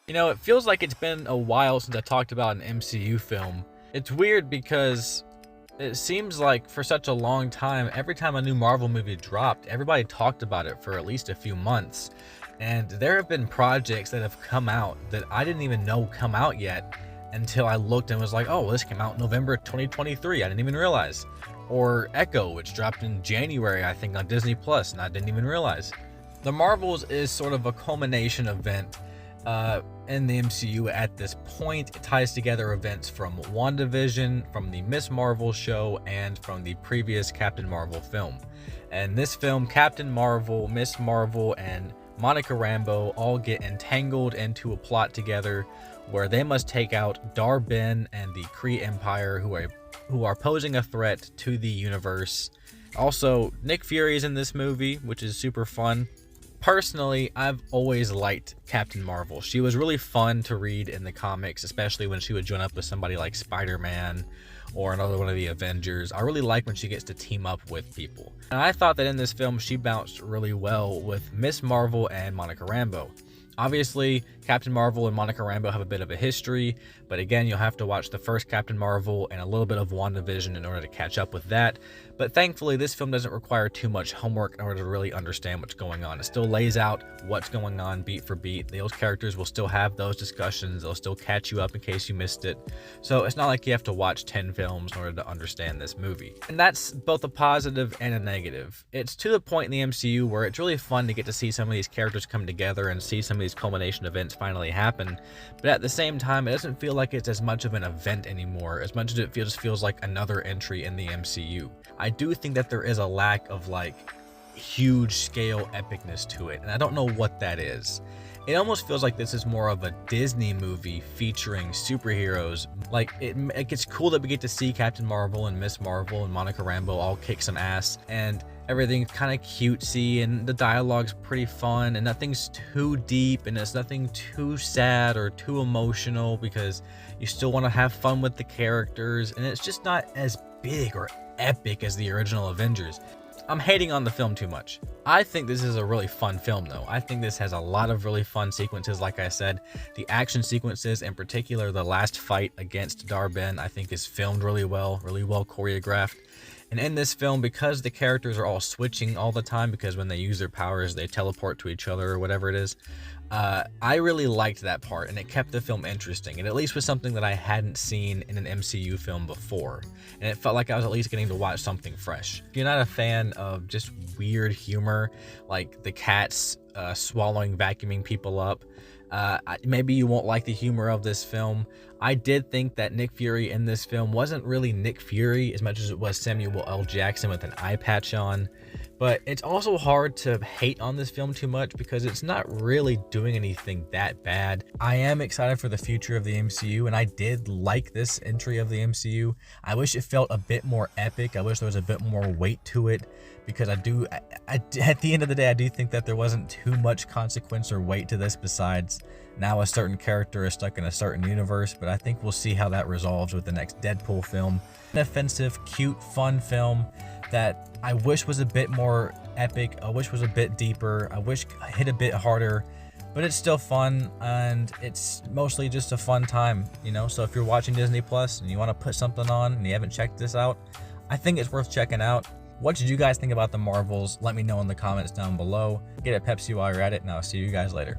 You know, it feels like it's been a while since I talked about an MCU film. It's weird because it seems like for such a long time, every time a new Marvel movie dropped, everybody talked about it for at least a few months. And there have been projects that have come out that I didn't even know come out yet until I looked and was like, oh, well, this came out November 2023. I didn't even realize. Or Echo, which dropped in January, I think, on Disney Plus, and I didn't even realize. The Marvels is sort of a culmination event in the MCU at this point. It ties together events from WandaVision, from the Miss Marvel show, and from the previous Captain Marvel film. And this film, Captain Marvel, Miss Marvel, and Monica Rambeau all get entangled into a plot together where they must take out Dar-Benn and the Kree Empire, who are posing a threat to the universe. Also, Nick Fury is in this movie, which is super fun. Personally, I've always liked Captain Marvel. She was really fun to read in the comics, especially when she would join up with somebody like Spider-Man or another one of the Avengers. I really like when she gets to team up with people. And I thought that in this film, she bounced really well with Miss Marvel and Monica Rambeau. Obviously, Captain Marvel and Monica Rambeau have a bit of a history, but again, you'll have to watch the first Captain Marvel and a little bit of WandaVision in order to catch up with that. But thankfully, this film doesn't require too much homework in order to really understand what's going on. It still lays out what's going on beat for beat. Those characters will still have those discussions. They'll still catch you up in case you missed it. So it's not like you have to watch 10 films in order to understand this movie. And that's both a positive and a negative. It's to the point in the MCU where it's really fun to get to see some of these characters come together and see some of these culmination events finally happen. But at the same time, it doesn't feel like it's as much of an event anymore, as much as it just feels like another entry in the MCU. I do think that there is a lack of like huge scale epicness to it, and I don't know what that is. It almost feels like this is more of a Disney movie featuring superheroes. Like, it's cool that we get to see Captain Marvel and Miss Marvel and Monica Rambeau all kick some ass, and everything's kind of cutesy, and the dialogue's pretty fun, and nothing's too deep, and it's nothing too sad or too emotional, because you still want to have fun with the characters, and it's just not as big or epic as the original Avengers. I'm hating on the film too much. I think this is a really fun film though. I think this has a lot of really fun sequences. Like I said, the action sequences, in particular the last fight against Dar-Benn, I think is filmed really well choreographed. And in this film, because the characters are all switching all the time, because when they use their powers they teleport to each other or whatever it is, I really liked that part, and it kept the film interesting. It at least was something that I hadn't seen in an MCU film before, and it felt like I was at least getting to watch something fresh. If you're not a fan of just weird humor, like the cats swallowing, vacuuming people up, maybe you won't like the humor of this film. I did think that Nick Fury in this film wasn't really Nick Fury as much as it was Samuel L. Jackson with an eye patch on. But it's also hard to hate on this film too much because it's not really doing anything that bad. I am excited for the future of the MCU, and I did like this entry of the MCU. I wish it felt a bit more epic. I wish there was a bit more weight to it, because at the end of the day, I do think that there wasn't too much consequence or weight to this besides now a certain character is stuck in a certain universe. But I think we'll see how that resolves with the next Deadpool film. An offensive, cute, fun film that I wish was a bit more epic. I wish was a bit deeper. I wish hit a bit harder, but it's still fun, and it's mostly just a fun time, you know? So if you're watching Disney Plus and you want to put something on and you haven't checked this out, I think it's worth checking out. What did you guys think about the Marvels? Let me know in the comments down below. Get a Pepsi while you're at it, and I'll see you guys later.